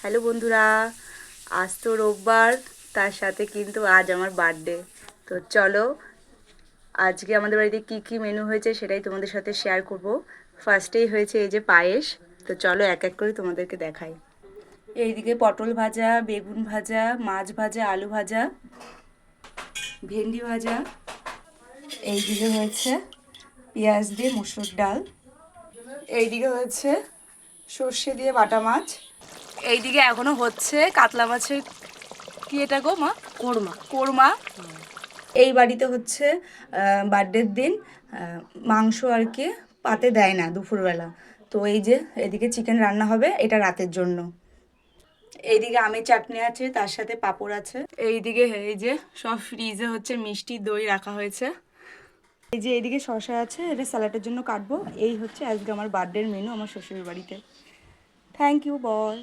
Hello বন্ধুরা, আজ তো রোববার, তার সাথে কিন্তু আজ আমার বার্থডে। তো চলো আজকে আমাদের বাড়িতে কি কি মেনু হয়েছে সেটাই তোমাদের সাথে শেয়ার করব। ফার্স্টেই হয়েছে এই যে পায়েস। তো চলো এক এক করে তোমাদেরকে দেখাই। এইদিকে পটল ভাজা, বেগুন ভাজা, মাছ ভাজা, আলু ভাজা, ভেন্ডি ভাজা। এইদিকে হয়েছে পেঁয়াজ দিয়ে মুসুর ডাল। এইদিকে হয়েছে সর্ষে দিয়ে বাটা মাছ। এইদিকে এখনো হচ্ছে কাতলা মাছের কি এটা গো মা? কোরমা। কোরমা। এই বাড়িতে হচ্ছে বার্থডের দিন মাংস আর কি পাতে দেয় না দুপুরবেলা। তো এই যে এদিকে চিকেন রান্না হবে, এটা রাতের জন্য। এইদিকে আমের চাটনি আছে, তার সাথে পাঁপড় আছে। এইদিকে এই যে সব ফ্রিজে হচ্ছে মিষ্টি দই রাখা হয়েছে। এই যে এইদিকে শসা আছে, এটা স্যালাডের জন্য কাটবো। এই হচ্ছে আজকে আমার বার্থডের মেনু আমার শ্বশুরের বাড়িতে। Thank you ball.